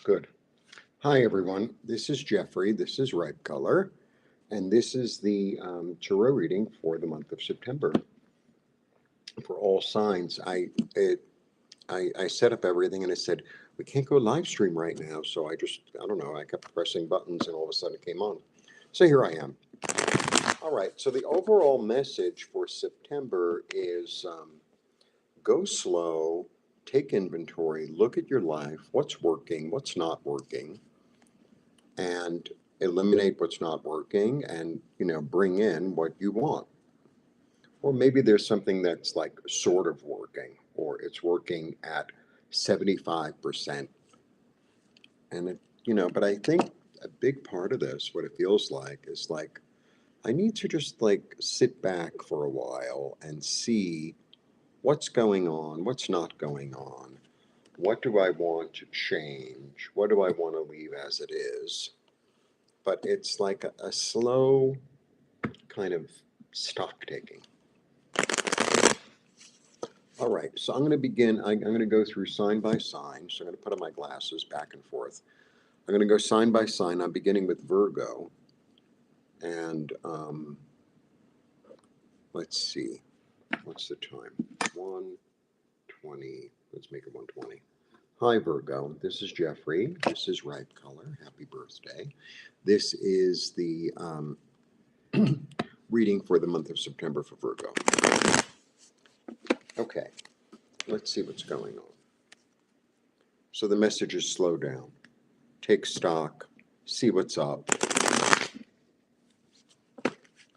good. Hi, everyone. This is Jeffrey. This is Red Color. And this is the tarot reading for the month of September for all signs. I set up everything and it said, we can't go live stream right now. So I don't know, I kept pressing buttons and all of a sudden it came on. So here I am. All right. So the overall message for September is go slow. Take inventory, look at your life, what's working, what's not working, and eliminate what's not working and, bring in what you want. Or maybe there's something that's like sort of working, or it's working at 75%. And, but I think a big part of this, what it feels like, is like, I need to just like sit back for a while and see what's going on, what's not going on. What do I want to change? What do I want to leave as it is? But it's like a slow kind of stock taking. All right, so I'm going to begin. I'm going to go through sign by sign. So I'm going to put on my glasses back and forth. I'm going to go sign by sign. I'm beginning with Virgo. And let's see. What's the time? 1:20. Let's make it 1:20. Hi, Virgo. This is Jeffrey. This is Red Color. Happy birthday. This is the reading for the month of September for Virgo. Okay, let's see what's going on. So the message is slow down. Take stock. See what's up.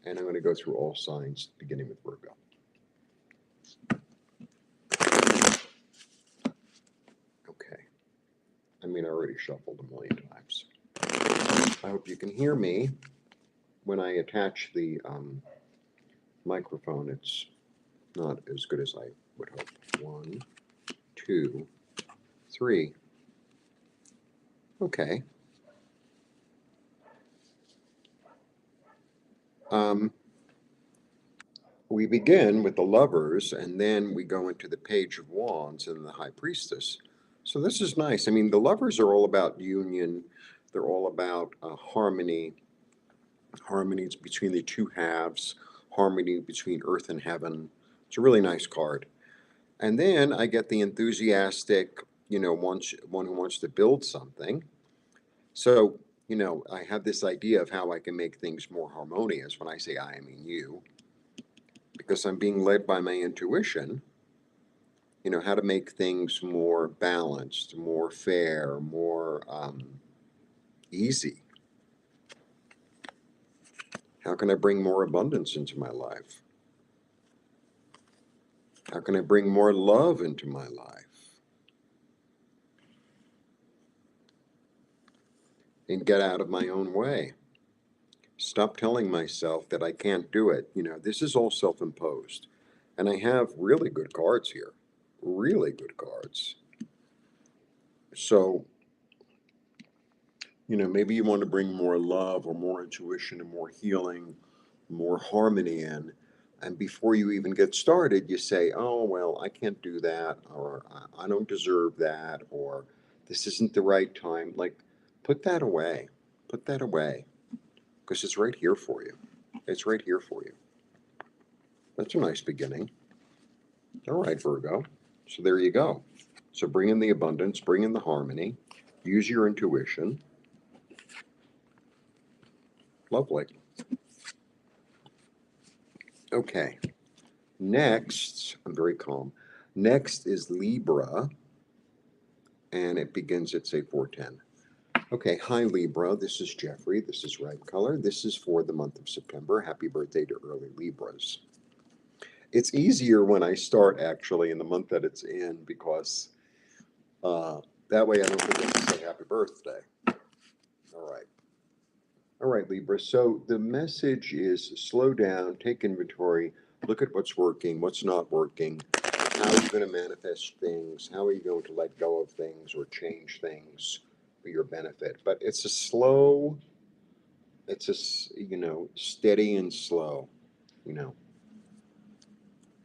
And I'm going to go through all signs, beginning with Virgo. Okay. I already shuffled a million times. I hope you can hear me. When I attach the microphone, it's not as good as I would hope. 1, 2, 3. Okay. We begin with the Lovers, and then we go into the Page of Wands and the High Priestess. So this is nice. The Lovers are all about union. They're all about harmony. Harmonies between the two halves. Harmony between earth and heaven. It's a really nice card. And then I get the enthusiastic, one who wants to build something. So, I have this idea of how I can make things more harmonious. When I say I mean you. Because I'm being led by my intuition, how to make things more balanced, more fair, more easy. How can I bring more abundance into my life? How can I bring more love into my life? And get out of my own way. Stop telling myself that I can't do it. This is all self-imposed. And I have really good cards here. Really good cards. So, maybe you want to bring more love or more intuition and more healing, more harmony in. And before you even get started, you say, oh, well, I can't do that, or I don't deserve that, or this isn't the right time. Like, put that away. Put that away. Because it's right here for you. It's right here for you. That's a nice beginning. All right, Virgo. So there you go. So bring in the abundance, bring in the harmony, use your intuition. Lovely. Okay. Next, I'm very calm. Next is Libra, and it begins at, say, 4:10. Okay, hi, Libra. This is Jeffrey. This is Red Color. This is for the month of September. Happy birthday to early Libras. It's easier when I start, actually, in the month that it's in, because that way I don't forget to say happy birthday. All right. All right, Libra. So the message is slow down, take inventory, look at what's working, what's not working. How are you going to manifest things? How are you going to let go of things or change things for your benefit? But it's a slow, it's a, steady and slow,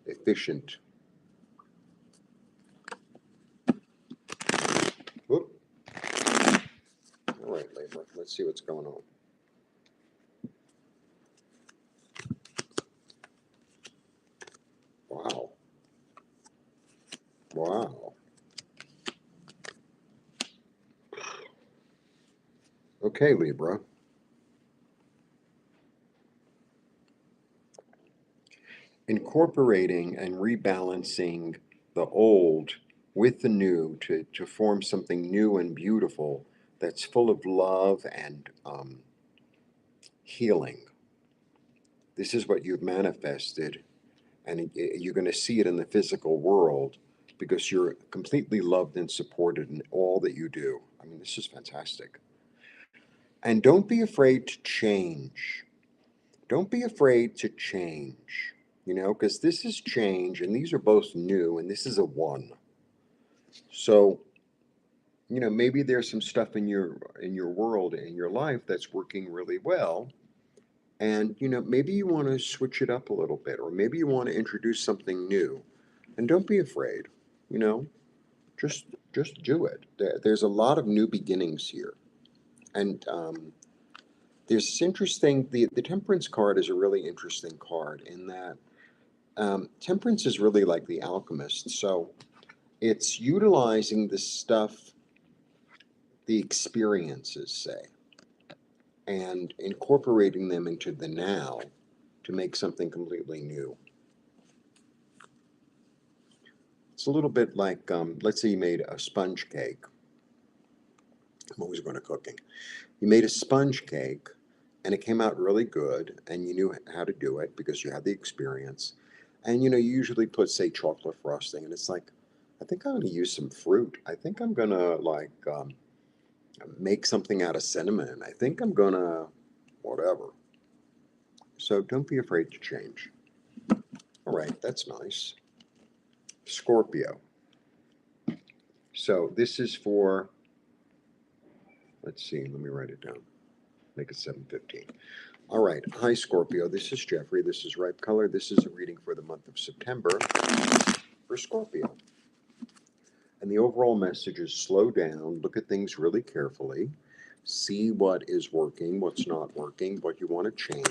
efficient. Whoop. Libra. Let's see what's going on. Wow. Wow. Okay, Libra. Incorporating and rebalancing the old with the new to form something new and beautiful that's full of love and healing. This is what you've manifested, and you're going to see it in the physical world because you're completely loved and supported in all that you do. I mean, this is fantastic. And don't be afraid to change. Don't be afraid to change, because this is change and these are both new and this is a one. So, maybe there's some stuff in your world, in your life that's working really well. And, maybe you want to switch it up a little bit, or maybe you want to introduce something new. And don't be afraid, you know, just do it. There's a lot of new beginnings here. And there's this interesting, the Temperance card is a really interesting card in that Temperance is really like the alchemist. So it's utilizing the stuff, the experiences, say, and incorporating them into the now to make something completely new. It's a little bit like, let's say you made a sponge cake. I'm always going to cooking. You made a sponge cake and it came out really good and you knew how to do it because you had the experience. And you usually put, say, chocolate frosting, and it's like, I think I'm going to use some fruit. I think I'm going to make something out of cinnamon. I think I'm going to whatever. So don't be afraid to change. All right, that's nice. Scorpio. So this is for, let's see, let me write it down. Make it 7:15. All right. Hi, Scorpio. This is Jeffrey. This is Ripe Color. This is a reading for the month of September for Scorpio. And the overall message is slow down, look at things really carefully, see what is working, what's not working, what you want to change,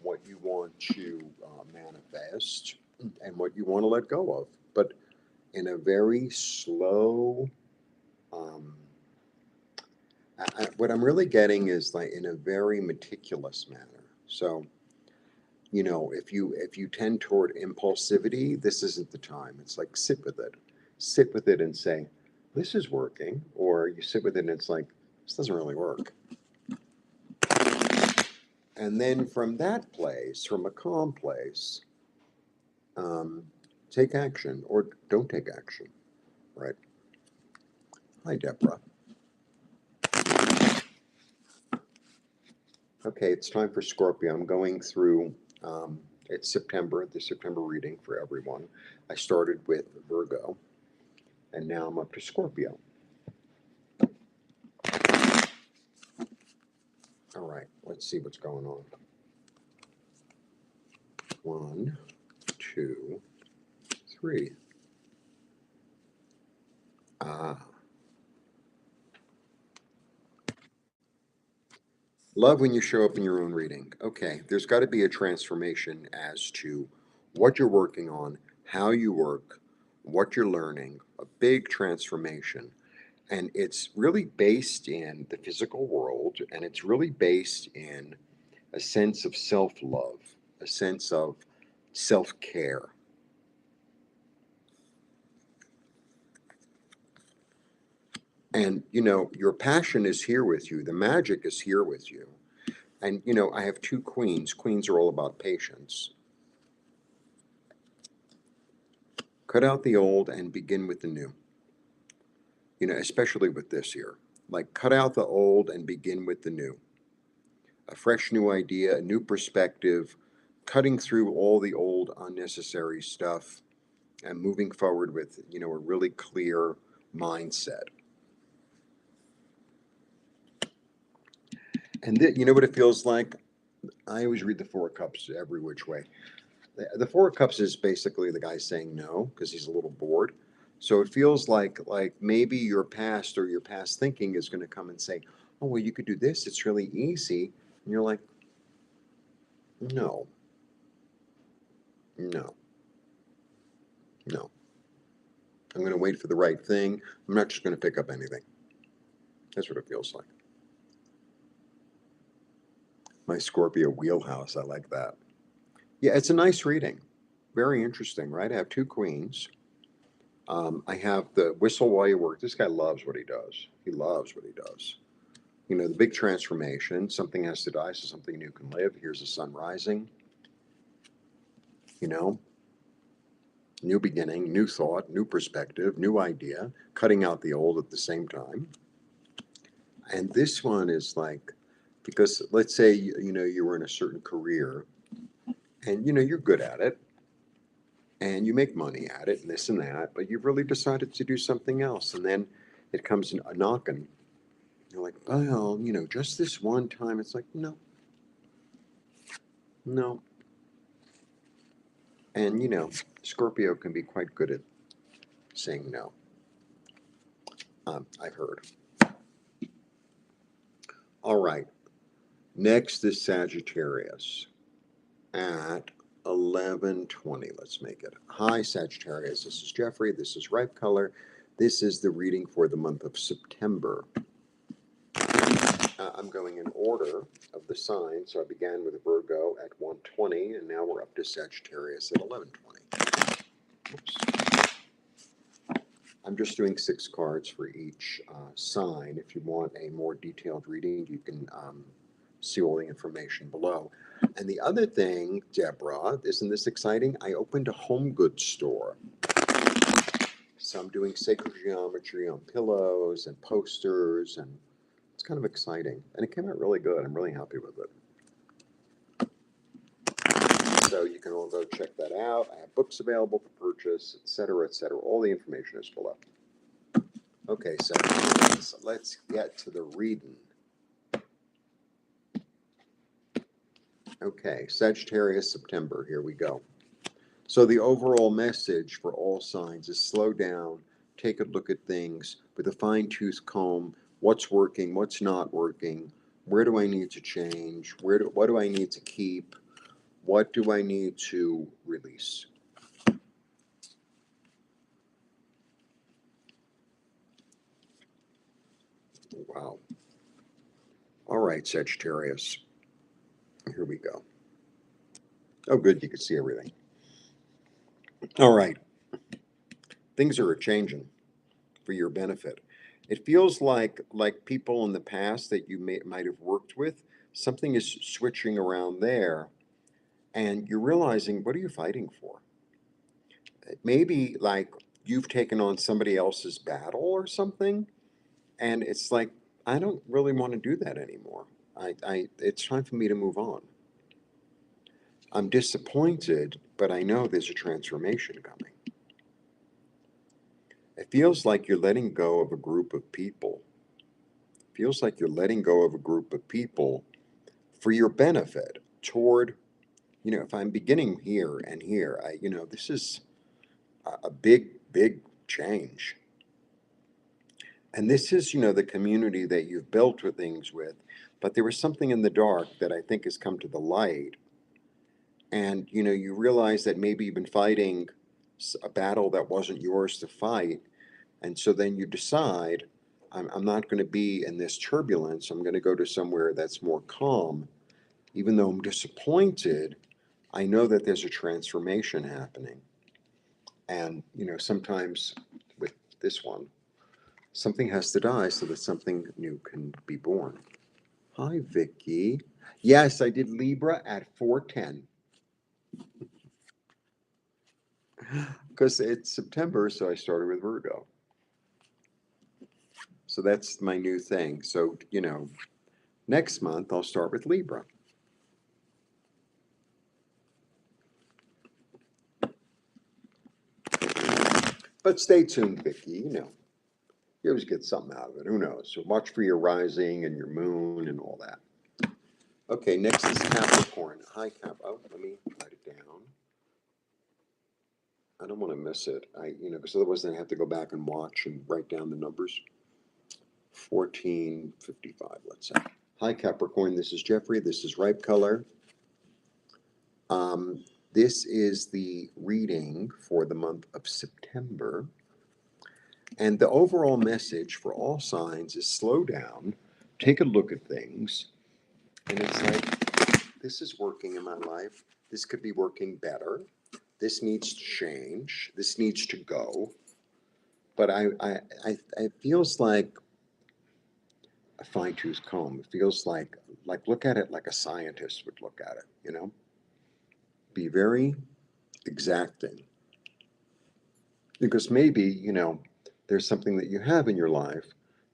what you want to manifest, and what you want to let go of. But in a very slow, what I'm really getting is like in a very meticulous manner. So, if you tend toward impulsivity, this isn't the time. It's like sit with it and say, this is working. Or you sit with it and it's like, this doesn't really work. And then from that place, from a calm place, take action or don't take action, right? Hi, Deborah. Okay, it's time for Scorpio. I'm going through, it's September, the September reading for everyone. I started with Virgo, and now I'm up to Scorpio. All right, let's see what's going on. 1, 2, 3. Love when you show up in your own reading. Okay, there's got to be a transformation as to what you're working on, how you work, what you're learning, a big transformation. And it's really based in the physical world, and it's really based in a sense of self love, a sense of self care. And, your passion is here with you, the magic is here with you. And, I have 2 queens. Queens are all about patience. Cut out the old and begin with the new. Especially with this here. Like, cut out the old and begin with the new. A fresh new idea, a new perspective, cutting through all the old unnecessary stuff and moving forward with, a really clear mindset. And you know what it feels like? I always read the 4 of Cups every which way. The 4 of Cups is basically the guy saying no because he's a little bored. So it feels like maybe your past or your past thinking is going to come and say, oh, well, you could do this. It's really easy. And you're like, no, no, no. I'm going to wait for the right thing. I'm not just going to pick up anything. That's what it feels like. My Scorpio wheelhouse. I like that. Yeah, it's a nice reading. Very interesting, right? I have two queens. I have the whistle while you work. This guy loves what he does. He loves what he does. You know, the big transformation. Something has to die so something new can live. Here's the sun rising. You know, new beginning, new thought, new perspective, new idea, cutting out the old at the same time. And this one is like, because let's say, you know, you were in a certain career and, you know, you're good at it and you make money at it and this and that, but you've really decided to do something else. And then it comes a knocking. You're like, well, you know, just this one time. It's like, no, no. And, you know, Scorpio can be quite good at saying no. I've heard. All right. Next is Sagittarius at 11:20. Let's make it. Hi, Sagittarius. This is Jeffrey. This is Ripe Color. This is the reading for the month of September. I'm going in order of the signs. So I began with Virgo at 1:20, and now we're up to Sagittarius at 11:20. Oops. I'm just doing 6 cards for each sign. If you want a more detailed reading, you can see all the information below. And the other thing, Deborah, isn't this exciting? I opened a home goods store. So I'm doing sacred geometry on pillows and posters, and it's kind of exciting. And it came out really good. I'm really happy with it. So you can all go check that out. I have books available for purchase, etc., etc. All the information is below. Okay, so let's get to the reading. Okay, Sagittarius, September, here we go. So the overall message for all signs is slow down, take a look at things with a fine-tooth comb, what's working, what's not working, where do I need to change, what do I need to keep, what do I need to release? Wow. All right, Sagittarius, here we go. Oh, good, you can see everything. All right, things are changing for your benefit. It feels like people in the past that you might have worked with, something is switching around there, and you're realizing, what are you fighting for? Maybe like you've taken on somebody else's battle or something, and it's like, I don't really want to do that anymore. It's time for me to move on. I'm disappointed, but I know there's a transformation coming. It feels like you're letting go of a group of people. It feels like you're letting go of a group of people for your benefit toward, you know, if I'm beginning here and here, this is a big change. And this is, the community that you've built with things with, but there was something in the dark that I think has come to the light. And, you realize that maybe you've been fighting a battle that wasn't yours to fight. And so then you decide, I'm not going to be in this turbulence. I'm going to go to somewhere that's more calm. Even though I'm disappointed, I know that there's a transformation happening. And, sometimes with this one, something has to die so that something new can be born. Hi, Vicky. Yes, I did Libra at 4:10 because it's September, so I started with Virgo. So that's my new thing. So, next month I'll start with Libra. But stay tuned, Vicky. You always get something out of it. Who knows? So watch for your rising and your moon and all that. Okay, next is Capricorn. Hi, Cap. Oh, let me write it down. I don't want to miss it. Because otherwise then I have to go back and watch and write down the numbers. 14:55, let's say. Hi Capricorn, this is Jeffrey. This is Ripe Color. This is the reading for the month of September. And the overall message for all signs is slow down, take a look at things. And it's like, this is working in my life. This could be working better. This needs to change. This needs to go. But it feels like a fine-tooth comb. It feels like look at it like a scientist would look at it, you know? Be very exacting. Because maybe, you know, there's something that you have in your life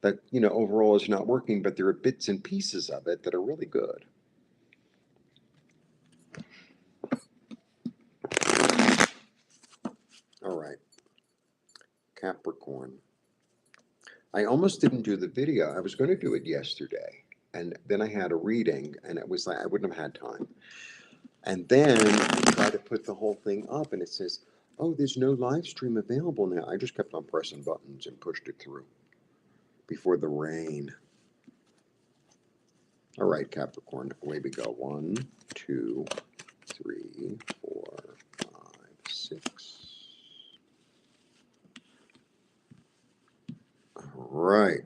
that, you know, overall is not working, but there are bits and pieces of it that are really good. All right. Capricorn. I almost didn't do the video. I was going to do it yesterday. And then I had a reading, and it was like I wouldn't have had time. And then I tried to put the whole thing up, and it says, oh, there's no live stream available now. I just kept on pressing buttons and pushed it through before the rain. All right, Capricorn, away we go. 1, 2, 3, 4, 5, 6. All right.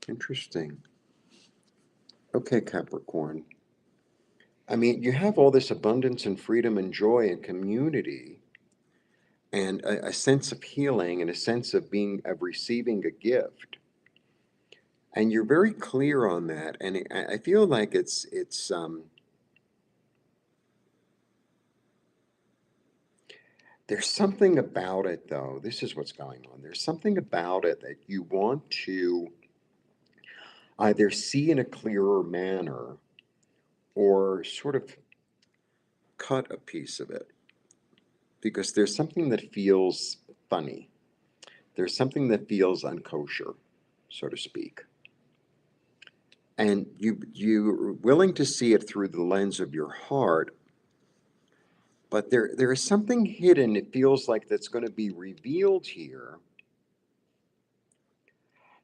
Interesting. Okay, Capricorn. I mean, you have all this abundance and freedom and joy and community and a sense of healing and a sense of receiving a gift. And you're very clear on that. And I feel like it's there's something about it, though. This is what's going on. There's something about it that you want to either see in a clearer manner or sort of cut a piece of it. Because there's something that feels funny. There's something that feels unkosher, so to speak. And you're willing to see it through the lens of your heart, but there is something hidden, it feels like, that's going to be revealed here.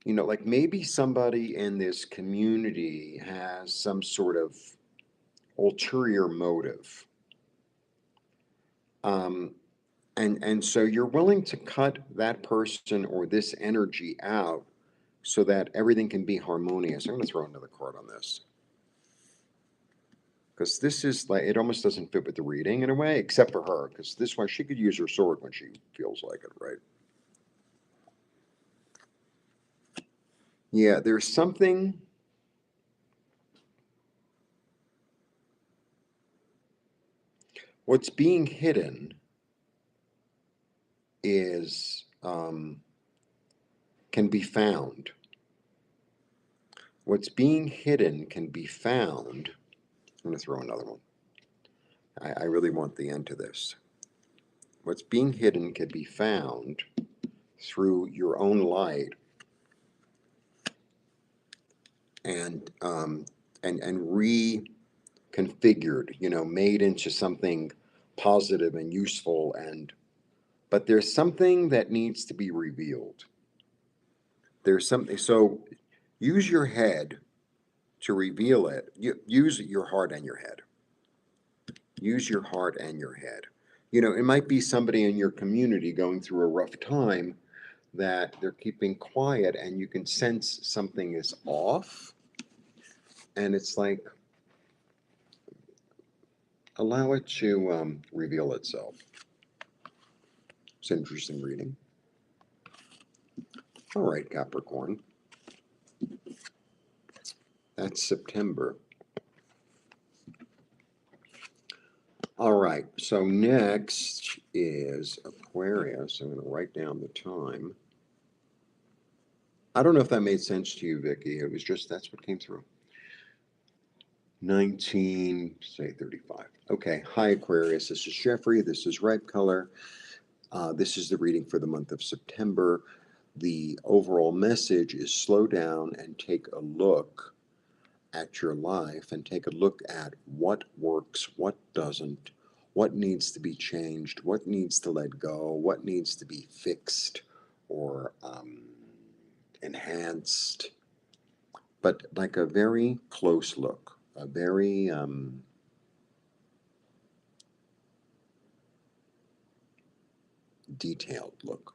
You know, like maybe somebody in this community has some sort of ulterior motive. And so you're willing to cut that person or this energy out so that everything can be harmonious. I'm going to throw another card on this. Because this is like, it almost doesn't fit with the reading in a way, except for her. Because this one, she could use her sword when she feels like it, right? Yeah, there's something. What's being hidden is, can be found. What's being hidden can be found. I'm going to throw another one. I really want the end to this. What's being hidden can be found through your own light and reconfigured, you know, made into something positive and useful. But there's something that needs to be revealed. There's something. So use your head to reveal it. Use your heart and your head. Use your heart and your head. You know, it might be somebody in your community going through a rough time that they're keeping quiet, and you can sense something is off. And it's like, allow it to reveal itself. It's an interesting reading. All right, Capricorn. That's September. All right, so next is Aquarius. I'm going to write down the time. I don't know if that made sense to you, Vicky. It was just, that's what came through. 19:35. Okay, hi Aquarius. This is Jeffrey. This is Ripe Color. This is the reading for the month of September. The overall message is slow down and take a look at your life and take a look at what works, what doesn't, what needs to be changed, what needs to let go, what needs to be fixed or enhanced, but like a very close look, a very detailed look.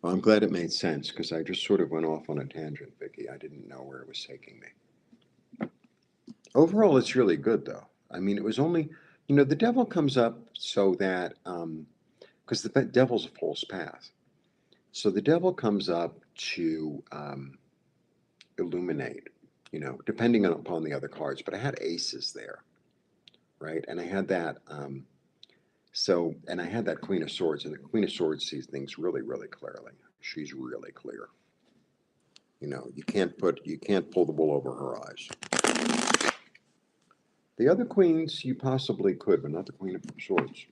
Well, I'm glad it made sense because I just sort of went off on a tangent, Vicky. I didn't know where it was taking me. Overall, it's really good, though. I mean, it was only, the devil comes up so that, because the devil's a false path. So the devil comes up to illuminate, depending upon the other cards. But I had aces there, right? And I had that, and I had that Queen of Swords, and the Queen of Swords sees things really, really clearly. She's really clear. You can't pull the wool over her eyes. The other queens, you possibly could, but not the Queen of Swords.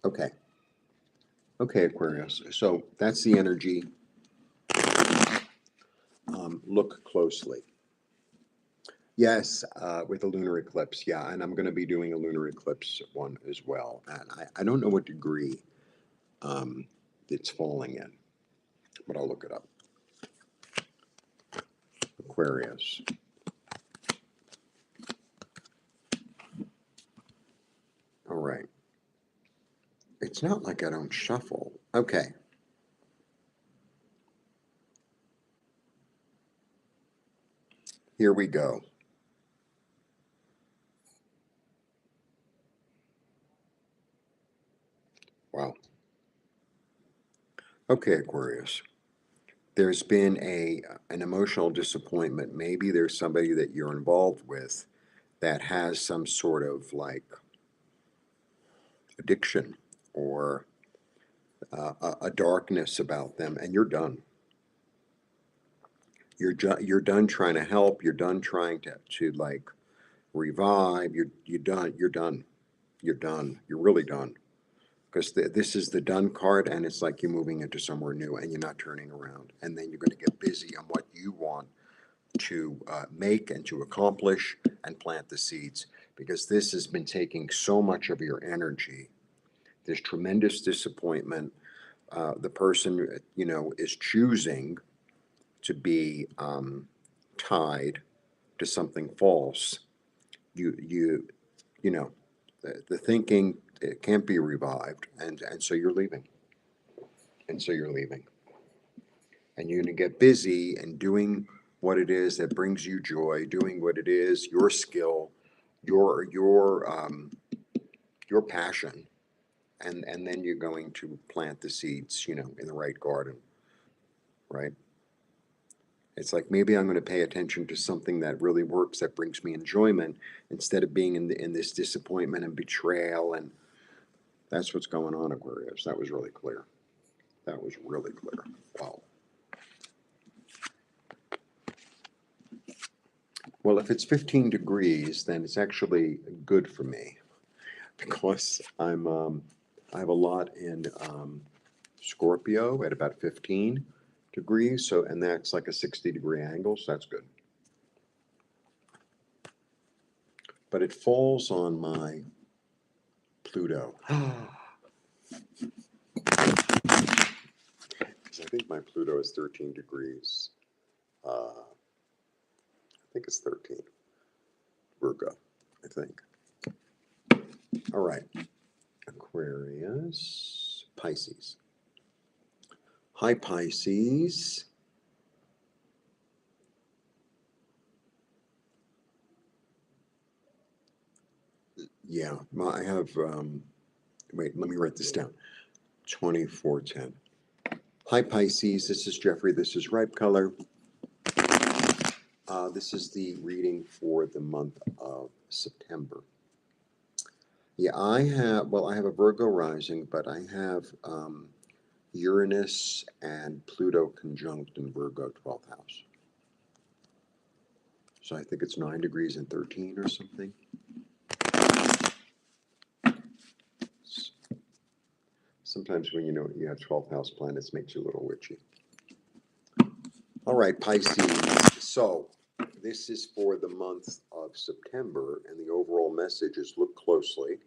Okay. Okay, Aquarius. So that's the energy. Look closely. Yes, with a lunar eclipse. Yeah, and I'm going to be doing a lunar eclipse one as well. And I don't know what degree it's falling in, but I'll look it up. Aquarius. All right. It's not like I don't shuffle. Okay. Here we go. Wow. Okay, Aquarius. There's been an emotional disappointment. Maybe there's somebody that you're involved with that has some sort of like addiction or a darkness about them, and you're done. You're done trying to help. You're done trying to like revive. You're done. You're done. You're done. You're really done. Because this is the done card, and it's like you're moving into somewhere new, and you're not turning around. And then you're going to get busy on what you want to make and to accomplish and plant the seeds. Because this has been taking so much of your energy. There's tremendous disappointment. The person, is choosing to be tied to something false. The thinking, it can't be revived, and so you're leaving. And so you're leaving. And you're going to get busy and doing what it is that brings you joy, doing what it is, your skill, your passion, and then you're going to plant the seeds, in the right garden, right? It's like maybe I'm going to pay attention to something that really works, that brings me enjoyment, instead of being in this disappointment and betrayal. And that's what's going on, Aquarius. That was really clear. That was really clear. Wow. Well, if it's 15 degrees, then it's actually good for me because I have a lot in Scorpio at about 15 degrees. So, and that's like a 60-degree angle. So that's good. But it falls on my Pluto. Because I think my Pluto is 13 degrees. I think it's 13. Virgo, I think. All right. Aquarius. Pisces. Hi, Pisces. Yeah, I have, wait, let me write this down. 2410. Hi, Pisces. This is Jeffrey. This is Ripe Color. This is the reading for the month of September. Yeah, I have a Virgo rising, but I have Uranus and Pluto conjunct in Virgo 12th house. So I think it's 9 degrees and 13 or something. Sometimes when you have 12th house planets, makes you a little witchy. All right, Pisces. So this is for the month of of September, and the overall message is look closely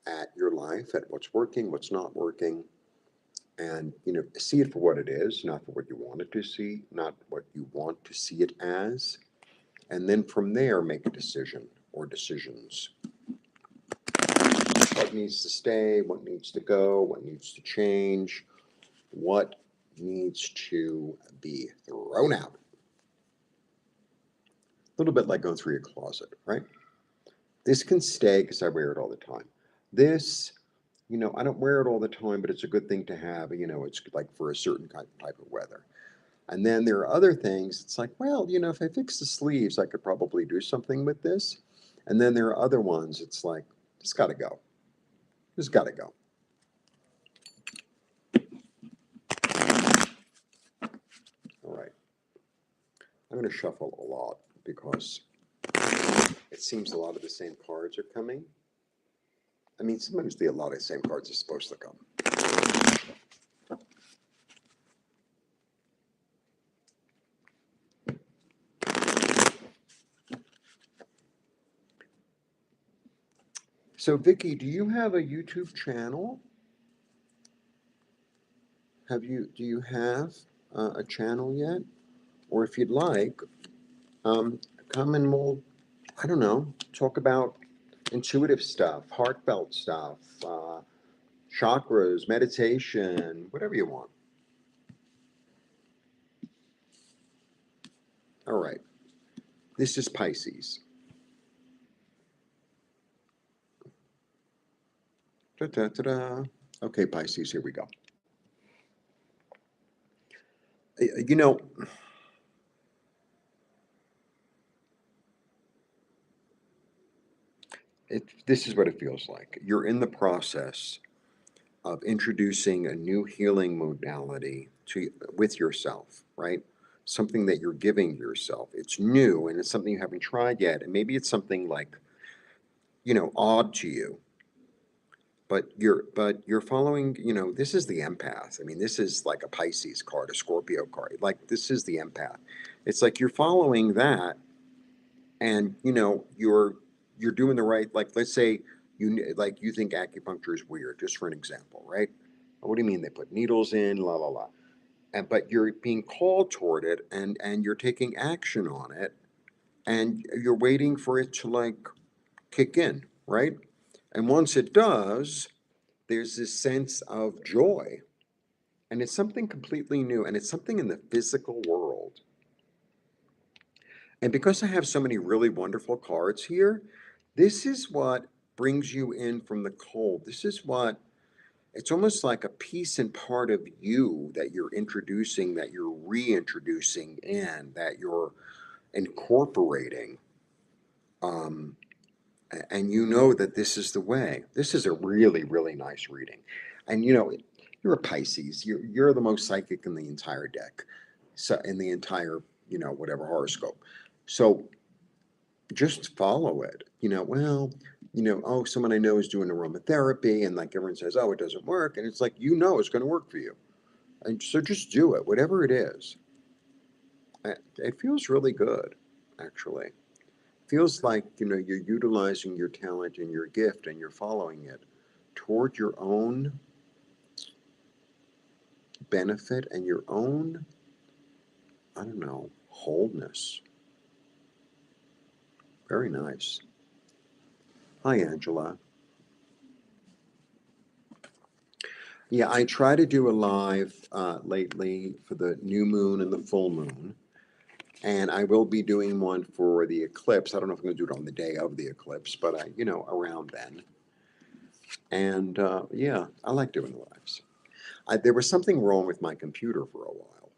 at your life, at what's working, what's not working, and see it for what it is, not for what you want it to see, not what you want to see it as, and then from there make a decision or decisions. What needs to stay, what needs to go, what needs to change, what needs to be thrown out. A little bit like going through your closet, right? This can stay because I wear it all the time. This, I don't wear it all the time, but it's a good thing to have. It's like for a certain type of weather. And then there are other things. It's like, well, if I fix the sleeves, I could probably do something with this. And then there are other ones. It's like, it's got to go. It's got to go. All right. I'm going to shuffle a lot because it seems a lot of the same cards are coming. I mean, sometimes a lot of the same cards are supposed to come. So, Vicky, do you have a YouTube channel? Do you have a channel yet? Or if you'd like, come and we'll, I don't know, talk about intuitive stuff, heartfelt stuff, chakras, meditation, whatever you want. All right. This is Pisces. Da-da-da-da. Okay, Pisces, here we go. This is what it feels like. You're in the process of introducing a new healing modality with yourself, right? Something that you're giving yourself. It's new and it's something you haven't tried yet. And maybe it's something like, odd to you. But you're following, this is the empath. I mean, this is like a Pisces card, a Scorpio card. Like this is the empath. It's like you're following that and you're doing the right, like let's say you think acupuncture is weird, just for an example, right? What do you mean they put needles in, la la la. But you're being called toward it and you're taking action on it and you're waiting for it to like kick in, right? And once it does, there's this sense of joy. And it's something completely new and it's something in the physical world. And because I have so many really wonderful cards here, this is what brings you in from the cold. This is what it's almost like a piece and part of you that you're introducing, that you're reintroducing in, that you're incorporating. And you know that this is the way. This is a really, really nice reading. And you're a Pisces. You're the most psychic in the entire deck. So in the entire, whatever horoscope. So just follow it. Oh, someone I know is doing aromatherapy, and like everyone says, oh, it doesn't work. And it's like, it's going to work for you. And so just do it, whatever it is. It feels really good, actually. Feels like, you're utilizing your talent and your gift and you're following it toward your own benefit and your own, I don't know, wholeness. Very nice. Hi, Angela. Yeah, I try to do a live lately for the new moon and the full moon. And I will be doing one for the eclipse. I don't know if I'm going to do it on the day of the eclipse, but around then. And yeah, I like doing lives. There was something wrong with my computer for a while.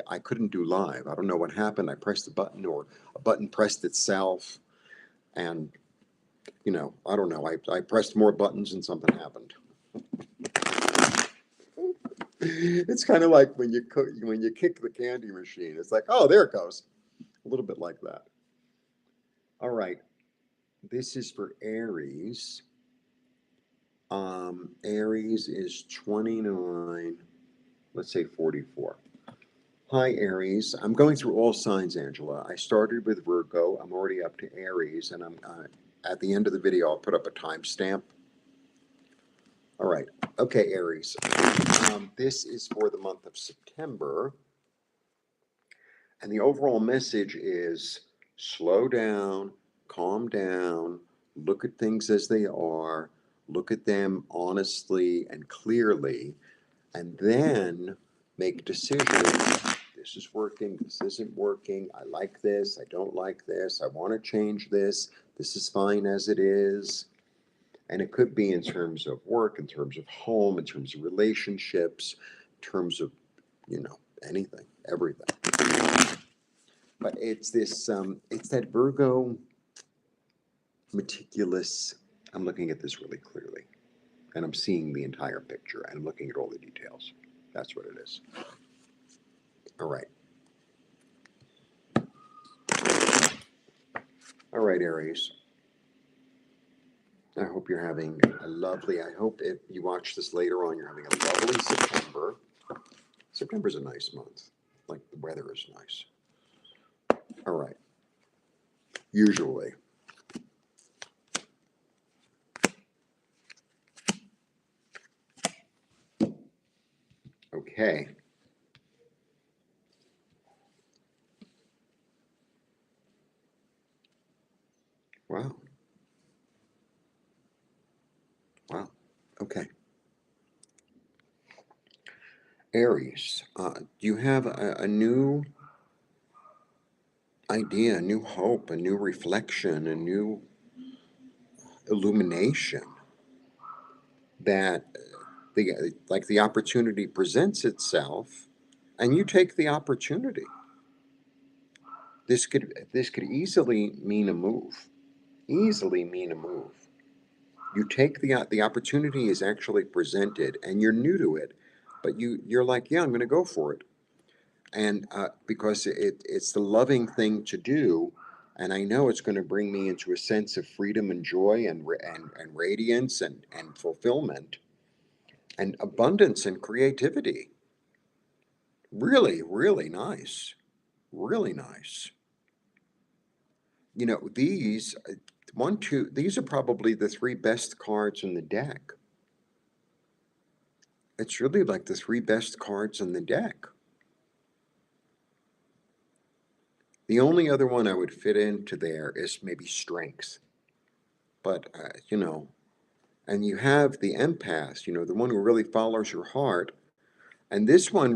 I couldn't do live. I don't know what happened. I pressed a button or a button pressed itself. And, I don't know. I pressed more buttons and something happened. It's kind of like when you kick the candy machine. It's like, oh, there it goes. A little bit like that. All right. This is for Aries. Aries is 29, let's say 44. Hi, Aries. I'm going through all signs, Angela. I started with Virgo. I'm already up to Aries, and I'm at the end of the video, I'll put up a timestamp. All right. Okay, Aries. This is for the month of September, and the overall message is slow down, calm down, look at things as they are, look at them honestly and clearly, and then make decisions. This is working, this isn't working, I like this, I don't like this, I want to change this, this is fine as it is. And it could be in terms of work, in terms of home, in terms of relationships, in terms of, anything, everything. But it's this, it's that Virgo meticulous. I'm looking at this really clearly, and I'm seeing the entire picture, and I'm looking at all the details. That's what it is. All right. All right, Aries. I hope you're having a lovely, I hope if you watch this later on, you're having a lovely September. September's a nice month. Like the weather is nice. All right. Usually. Okay. Wow. Wow. Okay. Aries, do you have a new idea, a new hope, a new reflection, a new illumination that the opportunity presents itself and you take the opportunity? This could easily mean a move. Easily mean a move. You take the opportunity is actually presented and you're new to it, but you're like, yeah, I'm going to go for it. And because it's the loving thing to do, and I know it's going to bring me into a sense of freedom and joy and radiance and fulfillment and abundance and creativity. Really, really nice. Really nice. These one, two, these are probably the three best cards in the deck. It's really like the three best cards in the deck. The only other one I would fit into there is maybe strength. But, and you have the empath, the one who really follows your heart. And this one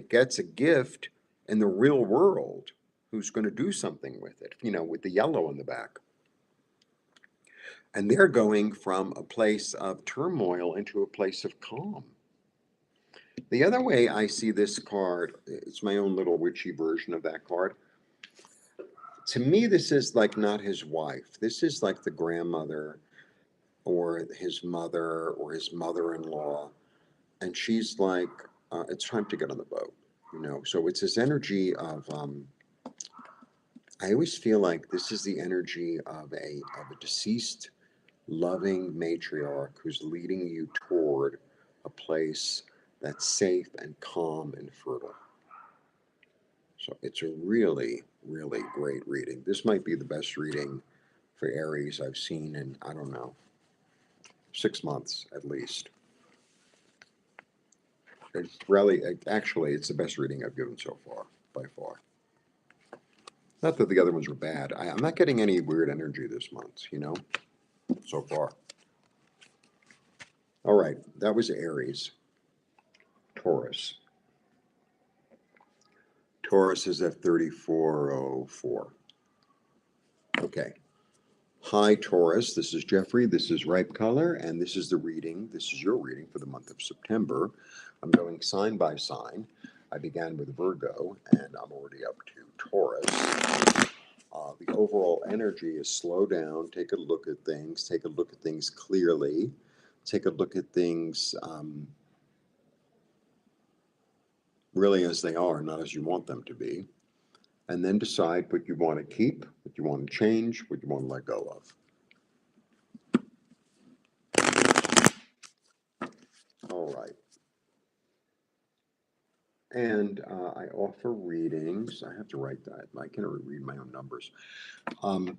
gets a gift in the real world who's going to do something with it, with the yellow in the back. And they're going from a place of turmoil into a place of calm. The other way I see this card, it's my own little witchy version of that card. To me, this is like not his wife. This is like the grandmother or his mother or his mother-in-law. And she's like, it's time to get on the boat, So it's this energy of, I always feel like this is the energy of a deceased, loving matriarch who's leading you toward a place that's safe and calm and fertile. So it's a really, really great reading. This might be the best reading for Aries I've seen in, I don't know, 6 months at least. It's really, actually, it's the best reading I've given so far, by far. Not that the other ones were bad. I'm not getting any weird energy this month, so far. All right, that was Aries. Taurus. Taurus is at 3404. Okay. Hi, Taurus. This is Jeffrey. This is Ripe Color, and this is the reading. This is your reading for the month of September. I'm going sign by sign. I began with Virgo, and I'm already up to Taurus. The overall energy is slow down, take a look at things clearly, take a look at things really as they are, not as you want them to be, and then decide what you want to keep, what you want to change, what you want to let go of. All right. And I offer readings. I have to write that. I can't read my own numbers. Um,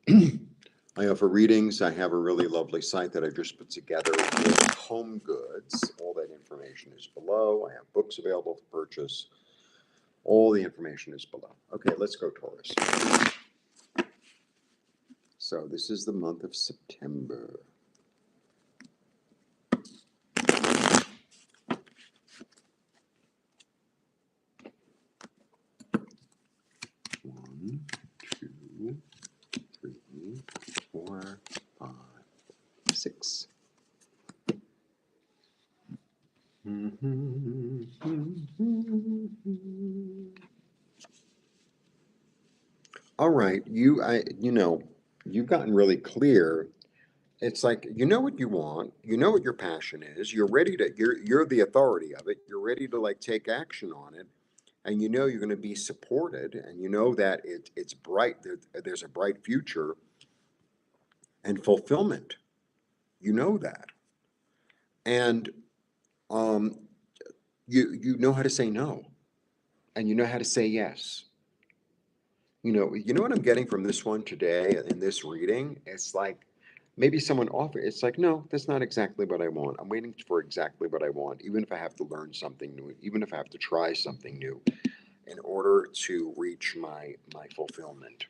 I offer readings. I have a really lovely site that I just put together with home goods. All that information is below. I have books available for purchase. All the information is below. Okay, let's go Taurus. So this is the month of September. One, two, three, four, five, six. All right, you've gotten really clear. It's like you know what you want, you know what your passion is. You're the authority of it. You're ready to like take action on it, and you know you're going to be supported, and you know that it's bright. There's a bright future and fulfillment. You know that, and um, you know how to say no, and you know how to say yes. You know what I'm getting from this one today in this reading? It's like maybe someone offered, it's like, no, that's not exactly what I want. I'm waiting for exactly what I want, even if I have to learn something new, even if I have to try something new in order to reach my fulfillment.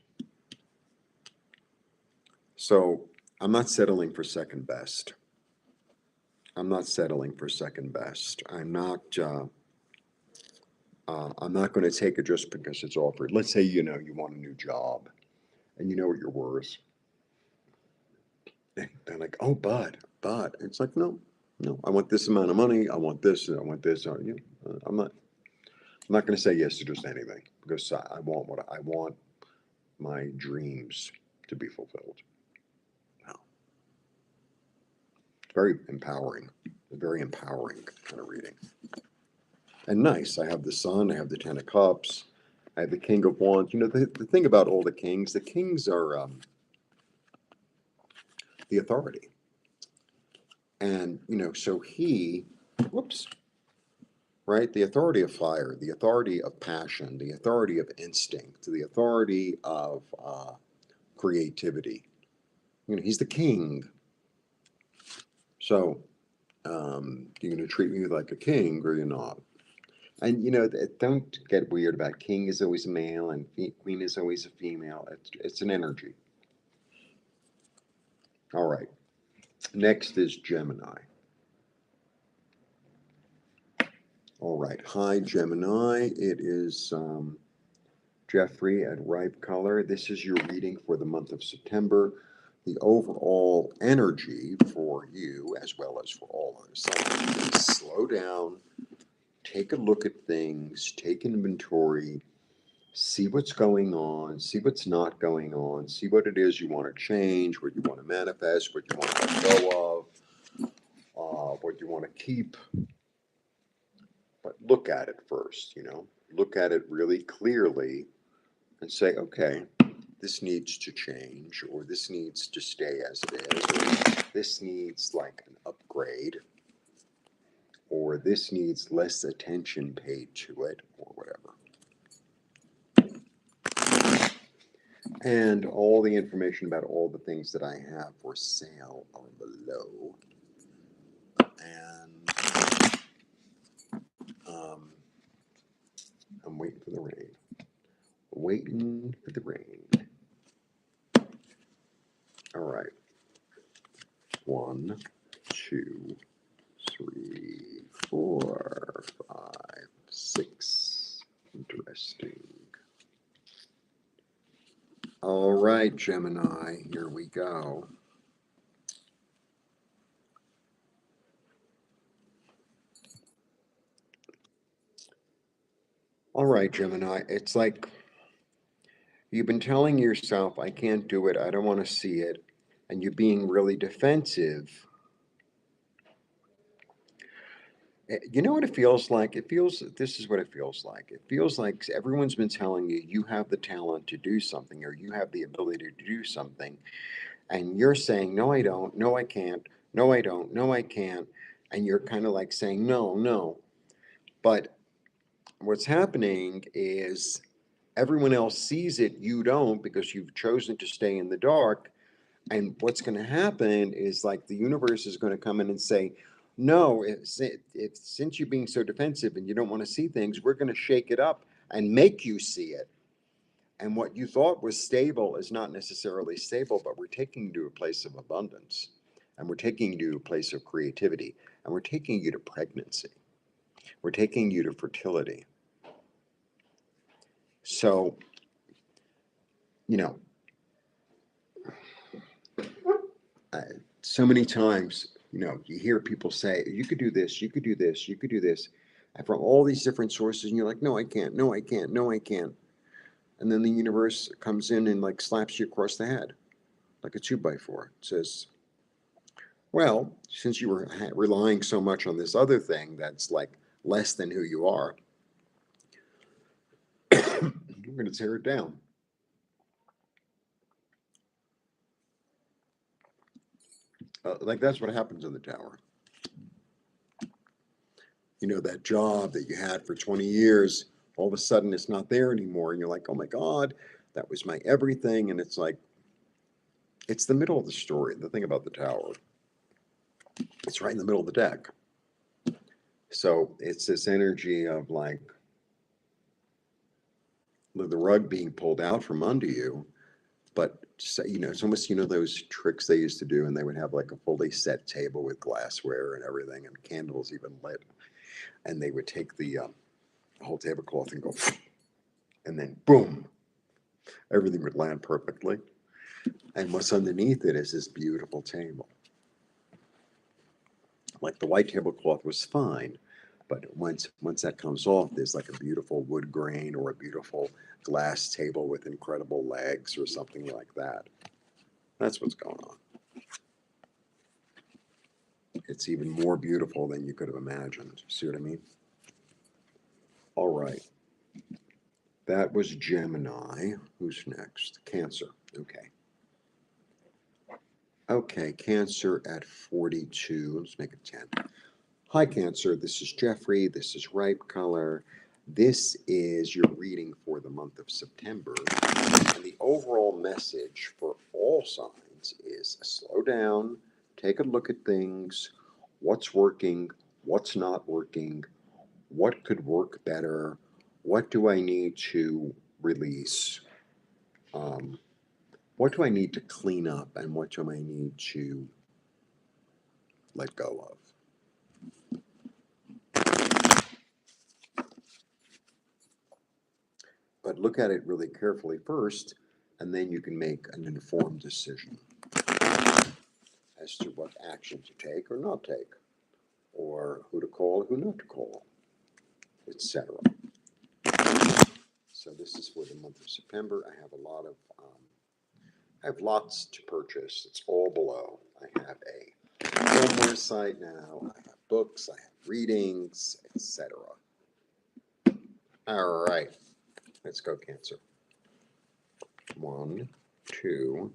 So I'm not settling for second best. I'm not settling for second best. I'm not going to take it just because it's offered. Let's say, you want a new job and you know what you're worth. They're like, oh, but it's like, no, no, I want this amount of money. I want this. I want this. I'm not going to say yes to just anything because I want what I want my dreams to be fulfilled. Wow. Very empowering kind of reading. And nice. I have the Sun, I have the Ten of Cups, I have the King of Wands. The thing about all the kings are the authority. And, so whoops, right? The authority of fire, the authority of passion, the authority of instinct, the authority of creativity. He's the king. So you're going to treat me like a king or you're not. And, don't get weird about king is always a male and queen is always a female. It's an energy. All right. Next is Gemini. All right. Hi, Gemini. It is Jeffrey at Ripe Color. This is your reading for the month of September. The overall energy for you, as well as for all of us, is slow down, take a look at things, take inventory, see what's going on, see what's not going on, see what it is you want to change, what you want to manifest, what you want to let go of, what you want to keep. But look at it first, look at it really clearly and say, okay, this needs to change, or this needs to stay as it is, or this needs like an upgrade, or this needs less attention paid to it, or whatever. And all the information about all the things that I have for sale are below. And I'm waiting for the rain. Waiting for the rain. All right. 1, 2, 3, 4, 5, 6. Interesting. All right, Gemini, here we go. All right, Gemini, it's like you've been telling yourself, I can't do it, I don't want to see it, and you're being really defensive. You know what it feels like? This is what it feels like. It feels like everyone's been telling you you have the talent to do something or you have the ability to do something. And you're saying, no, I don't. No, I can't. No, I don't. No, I can't. And you're kind of like saying, no, no. But what's happening is everyone else sees it, you don't, because you've chosen to stay in the dark. And what's going to happen is like the universe is going to come in and say, no, if since you're being so defensive and you don't want to see things, we're going to shake it up and make you see it. And what you thought was stable is not necessarily stable, but we're taking you to a place of abundance. And we're taking you to a place of creativity. And we're taking you to pregnancy. We're taking you to fertility. So, you know, so many times, you hear people say, you could do this, you could do this, you could do this, and from all these different sources, and you're like, no, I can't, no, I can't, no, I can't. And then the universe comes in and like slaps you across the head like a 2x4. It says, well, since you were relying so much on this other thing that's like less than who you are, we're going to tear it down. Like that's what happens in the tower. That job that you had for 20 years, all of a sudden it's not there anymore. And you're like, oh my God, that was my everything. And it's like, it's the middle of the story. The thing about the tower, it's right in the middle of the deck. So it's this energy of like the rug being pulled out from under you. But, it's almost, those tricks they used to do, and they would have like a fully set table with glassware and everything and candles even lit. And they would take the whole tablecloth and go, and then boom, everything would land perfectly. And what's underneath it is this beautiful table. Like the white tablecloth was fine, but once that comes off, there's like a beautiful wood grain or a beautiful glass table with incredible legs or something like that. That's what's going on. It's even more beautiful than you could have imagined. See what I mean? All right. That was Gemini. Who's next? Cancer. Okay. Okay, Cancer at 42. Let's make it 10. Hi, Cancer. This is Jeffrey. This is Ripe Color. This is your reading for the month of September. And the overall message for all signs is slow down, take a look at things, what's working, what's not working, what could work better, what do I need to release, what do I need to clean up, and what do I need to let go of. But look at it really carefully first, and then you can make an informed decision as to what action to take or not take, or who to call, who not to call, etc. So this is for the month of September. I have I have lots to purchase. It's all below. I have a homework site now. I have books. I have readings, etc. All right, let's go, Cancer. 1, 2,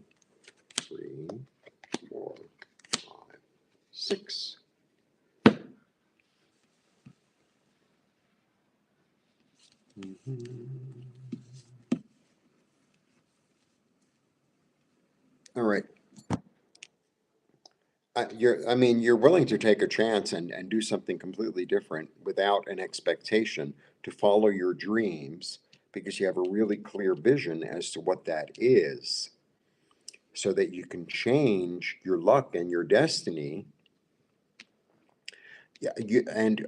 3, 4, 5, 6. All right. You're willing to take a chance and do something completely different without an expectation to follow your dreams because you have a really clear vision as to what that is so that you can change your luck and your destiny. Yeah, and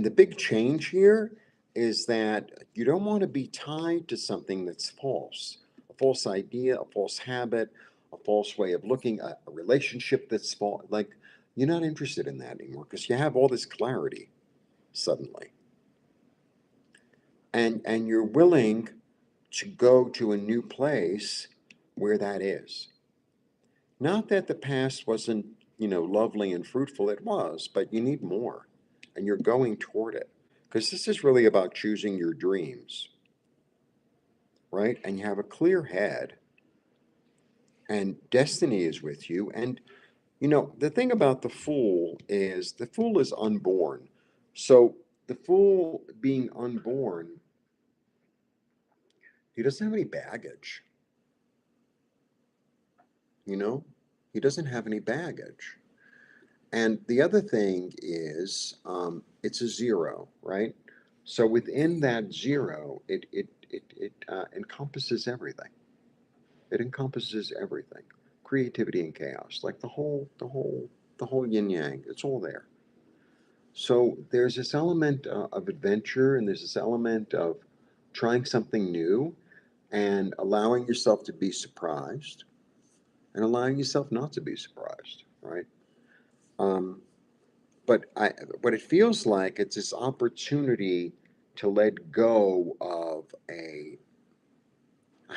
the big change here is that you don't want to be tied to something that's false, a false idea, a false habit, a false way of looking, a relationship that's false. Like you're not interested in that anymore because you have all this clarity suddenly, and you're willing to go to a new place where that is. Not that the past wasn't, lovely and fruitful. It was, but you need more, and you're going toward it because this is really about choosing your dreams, right? And you have a clear head, and destiny is with you. And the thing about the fool is unborn. So the Fool being unborn, he doesn't have any baggage. You know, he doesn't have any baggage. And the other thing is, it's a zero, right? So within that zero, it encompasses everything. It encompasses everything, creativity and chaos, like the whole yin yang. It's all there. So there's this element of adventure, and there's this element of trying something new, and allowing yourself to be surprised, and allowing yourself not to be surprised, right? Um, but what it feels like, it's this opportunity to let go of a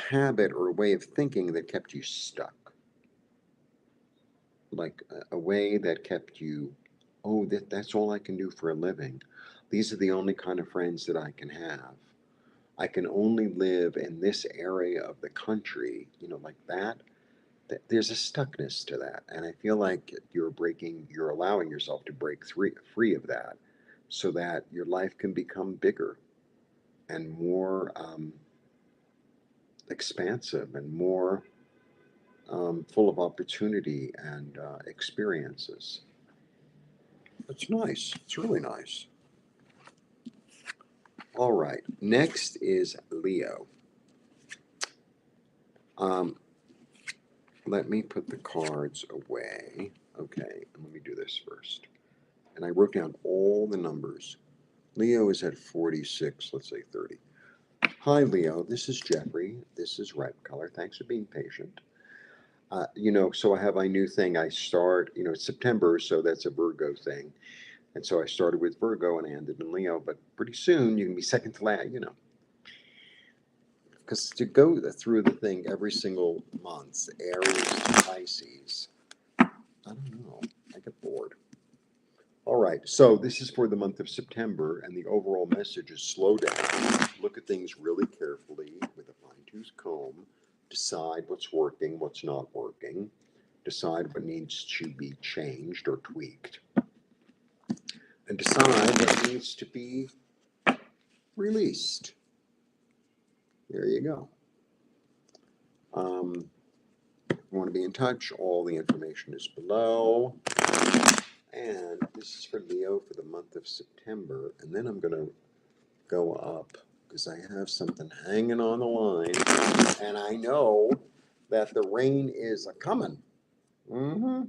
habit or a way of thinking that kept you stuck, like a way that kept you, oh, that's all I can do for a living. These are the only kind of friends that I can have. I can only live in this area of the country, like that. There's a stuckness to that. And I feel like you're allowing yourself to break free of that, so that your life can become bigger and more expansive and more full of opportunity and experiences. It's nice. It's really nice. All right. Next is Leo. Um, let me put the cards away. Okay. And let me do this first. And I wrote down all the numbers. Leo is at 46, let's say 30. Hi, Leo. This is Jeffrey. This is Red Color. Thanks for being patient. So I have my new thing. I start, it's September, so that's a Virgo thing. And so I started with Virgo and I ended in Leo, but pretty soon you can be second to last, because to go through the thing every single month, Aries to Pisces, I don't know, I get bored. All right, so this is for the month of September, and the overall message is slow down, look at things really carefully with a fine-tooth comb, decide what's working, what's not working, decide what needs to be changed or tweaked, and decide what needs to be released. There you go. If you want to be in touch, all the information is below. And this is for Leo for the month of September. And then I'm going to go up because I have something hanging on the line. And I know that the rain is a coming. Mm-hmm.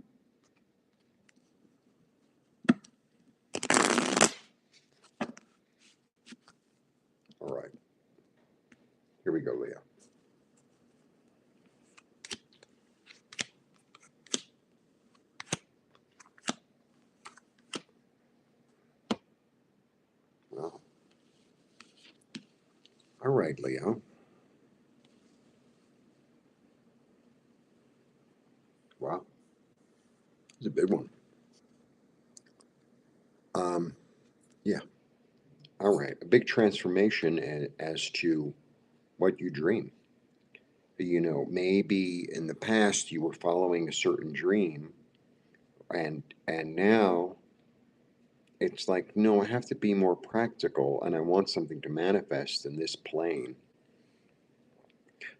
All right. Here we go, Leo. Well, all right, Leo. Wow. It's a big one. Yeah. All right. A big transformation as to what you dream. Maybe in the past you were following a certain dream, and now it's like, no, I have to be more practical, and I want something to manifest in this plane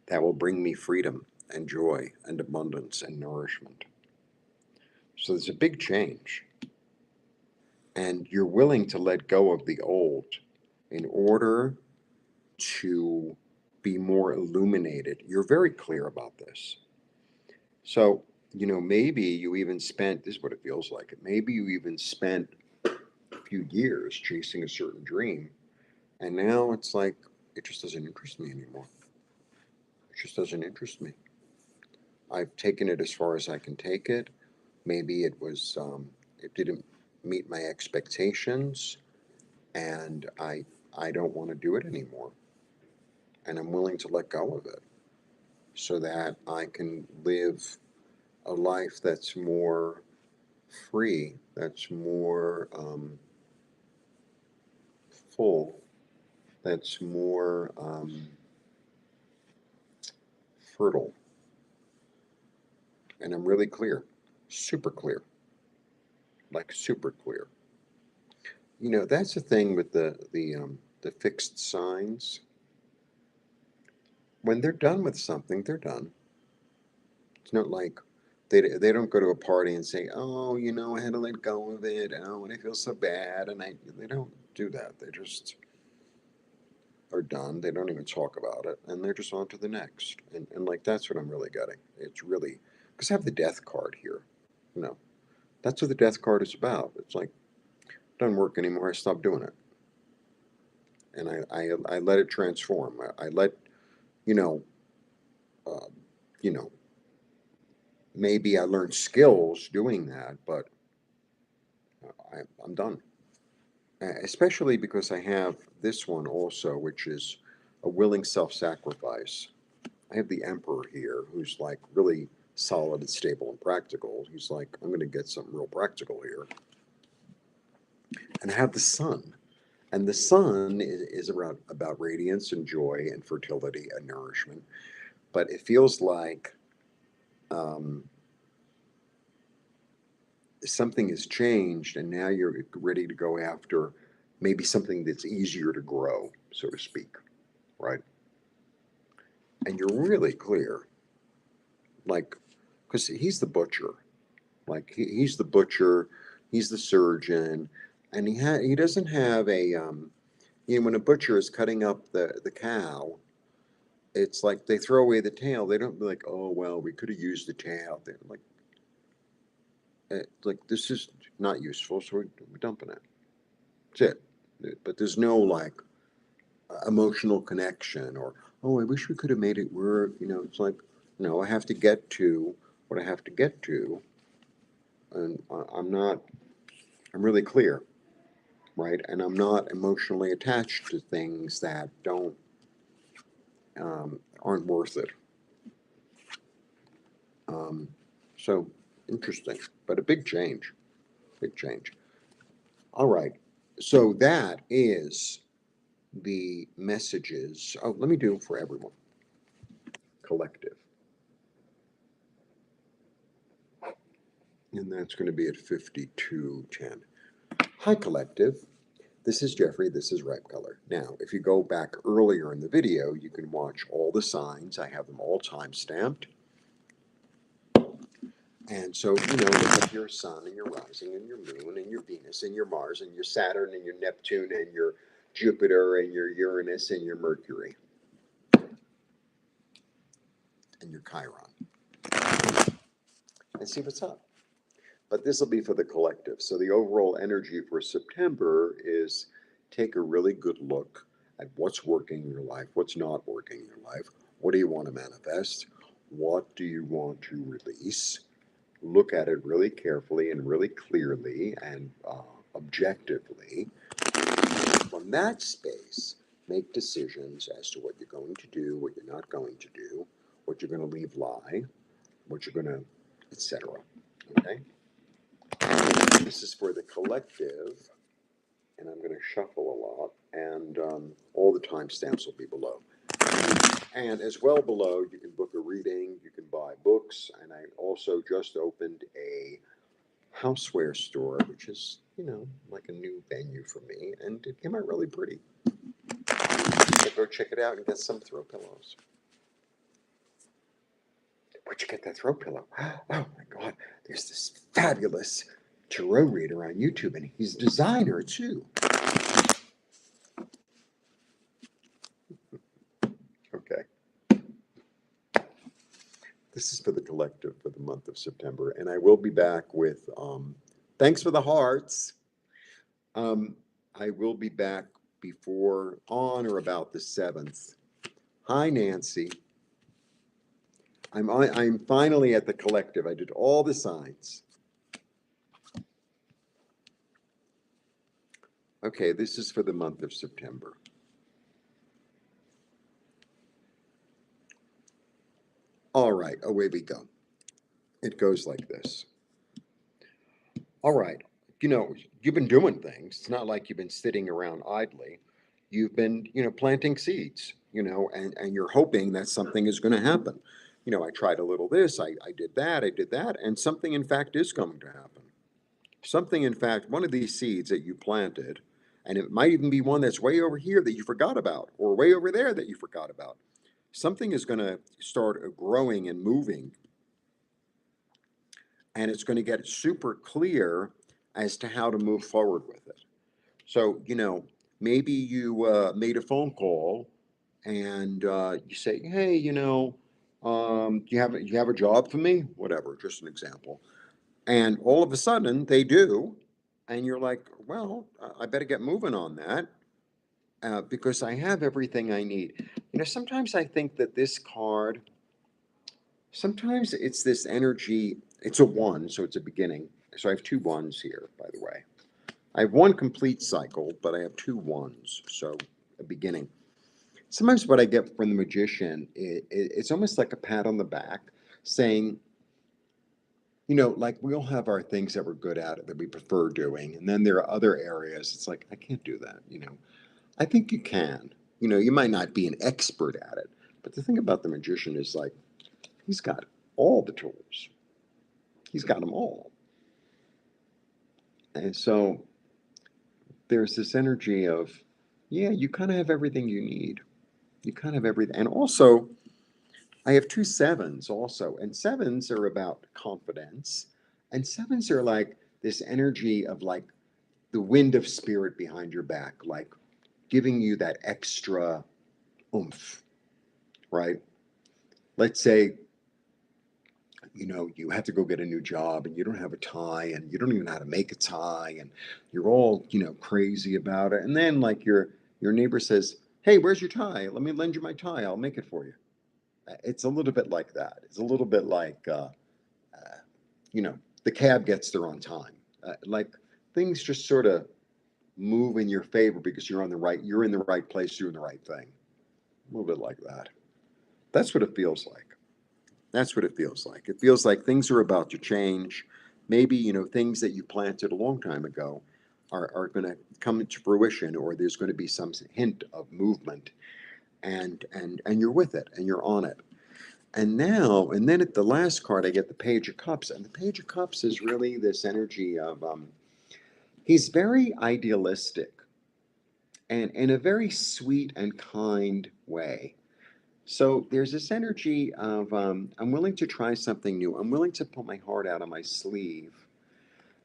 that will bring me freedom and joy and abundance and nourishment. So there's a big change, and you're willing to let go of the old in order to be more illuminated. You're very clear about this. So, maybe you even spent, this is what it feels like, maybe you even spent a few years chasing a certain dream, and now it's like, it just doesn't interest me anymore. It just doesn't interest me. I've taken it as far as I can take it. Maybe it didn't meet my expectations, and I don't want to do it anymore. And I'm willing to let go of it so that I can live a life that's more free, that's more full, that's more fertile. And I'm really clear, super clear, like super clear. You know, that's the thing with the fixed signs. When they're done with something, they're done. It's not like they don't go to a party and say, "Oh, you know, I had to let go of it. Oh, and I feel so bad." And they don't do that. They just are done. They don't even talk about it, and they're just on to the next. And like that's what I'm really getting. It's really because I have the death card here. You know, that's what the death card is about. It's like it doesn't work anymore. I stopped doing it, and I let it transform. I let you know, uh, you know, maybe I learned skills doing that, but I'm done. Especially because I have this one also, which is a willing self-sacrifice. I have the Emperor here, who's like really solid and stable and practical. He's like, I'm going to get something real practical here. And I have the Sun, and the Sun is about radiance and joy and fertility and nourishment. But it feels like um, something has changed, and now you're ready to go after maybe something that's easier to grow, so to speak, right? And you're really clear, like, because he's the butcher, like he's the butcher, he's the surgeon, and he doesn't have a you know, when a butcher is cutting up the cow, it's like they throw away the tail. They don't be like, oh well, we could have used the tail. They're like this is not useful, so we're dumping it. That's it. But there's no like emotional connection or oh, I wish we could have made it work. You know, it's like no, I have to get to what I have to get to, and I'm not. I'm really clear, right? And I'm not emotionally attached to things that don't aren't worth it. Um, so interesting, but a big change. Big change. All right. So that is the messages. Oh, let me do for everyone. Collective. And that's going to be at 5210. Hi, Collective. This is Jeffrey. This is Ripe Color. Now, if you go back earlier in the video, you can watch all the signs. I have them all time stamped. And so, you know, look at your sun and your rising and your moon and your Venus and your Mars and your Saturn and your Neptune and your Jupiter and your Uranus and your Mercury and your Chiron and see what's up. But this will be for the collective. So the overall energy for September is take a really good look at what's working in your life, what's not working in your life, what do you want to manifest, what do you want to release. Look at it really carefully and really clearly and objectively. From that space, make decisions as to what you're going to do, what you're not going to do, what you're going to leave lie, what you're going to, etc. Okay? This is for the collective, and I'm going to shuffle a lot, and all the timestamps will be below. And as well below, you can book a reading, you can buy books, and I also just opened a houseware store, which is, you know, like a new venue for me, and it came out really pretty. So go check it out and get some throw pillows. Where'd you get that throw pillow? Oh my God, there's this fabulous tarot reader on YouTube, and he's a designer too. Okay. This is for the collective for the month of September, and I will be back with, thanks for the hearts. I will be back before, on or about the 7th. Hi, Nancy. I'm finally at the collective. I did all the signs. Okay, this is for the month of September. All right, away we go. It goes like this. All right, you know, you've been doing things. It's not like you've been sitting around idly. You've been, you know, planting seeds, you know, and you're hoping that something is going to happen. You know, I tried a little this, I did that, and something in fact is going to happen. Something, in fact, one of these seeds that you planted, and it might even be one that's way over here that you forgot about, or way over there that you forgot about. Something is going to start growing and moving, and it's going to get super clear as to how to move forward with it. So, maybe you made a phone call and you say, hey, do you have a job for me? Whatever, just an example. And all of a sudden they do. And you're like, well, I better get moving on that because I have everything I need. Sometimes I think that this card, sometimes it's this energy, it's a one, so it's a beginning. So I have two ones here, by the way. I have one complete cycle, but I have two ones, so a beginning. Sometimes what I get from the magician, it's almost like a pat on the back saying, like we all have our things that we're good at that we prefer doing. And then there are other areas. It's like, I can't do that. I think you can. You might not be an expert at it. But the thing about the magician is like, he's got all the tools. He's got them all. And so there's this energy of, yeah, you kind of have everything you need. You kind of have everything. And also, I have two sevens also. And sevens are about confidence. And sevens are like this energy of like the wind of spirit behind your back, like giving you that extra oomph, right? Let's say, you have to go get a new job and you don't have a tie and you don't even know how to make a tie and you're all, crazy about it. And then like your neighbor says, hey, where's your tie? Let me lend you my tie. I'll make it for you. It's a little bit like that. It's a little bit like, the cab gets there on time. Like things just sort of move in your favor because you're in the right place, doing the right thing. A little bit like that. That's what it feels like. That's what it feels like. It feels like things are about to change. Maybe, things that you planted a long time ago are going to come into fruition, or there's going to be some hint of movement, and you're with it and you're on it. And then at the last card, I get the Page of Cups, and the Page of Cups is really this energy of he's very idealistic and in a very sweet and kind way. So there's this energy of I'm willing to try something new. I'm willing to put my heart out on my sleeve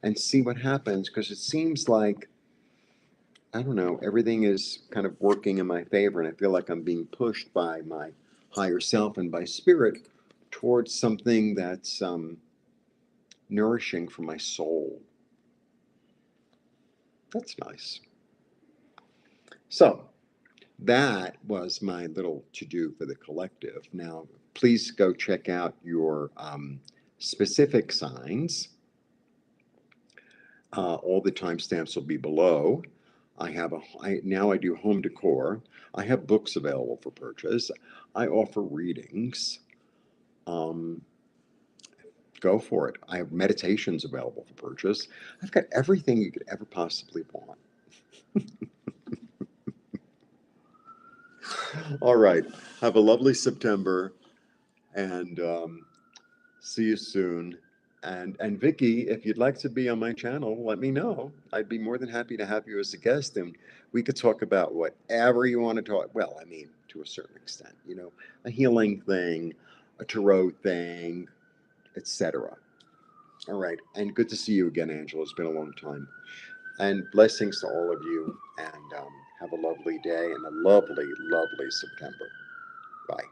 and see what happens because it seems like, I don't know, everything is kind of working in my favor, and I feel like I'm being pushed by my higher self and by spirit towards something that's nourishing for my soul. That's nice. So that was my little to-do for the collective. Now, please go check out your specific signs. All the timestamps will be below. Now I do home decor. I have books available for purchase. I offer readings. Um, go for it. I have meditations available for purchase. I've got everything you could ever possibly want. All right. Have a lovely September, and see you soon. And Vicky, if you'd like to be on my channel, let me know. I'd be more than happy to have you as a guest, and we could talk about whatever you want to talk. Well, I mean, to a certain extent, a healing thing, a tarot thing, etc. All right, and good to see you again, Angela. It's been a long time. And blessings to all of you, and have a lovely day and a lovely, lovely September. Bye.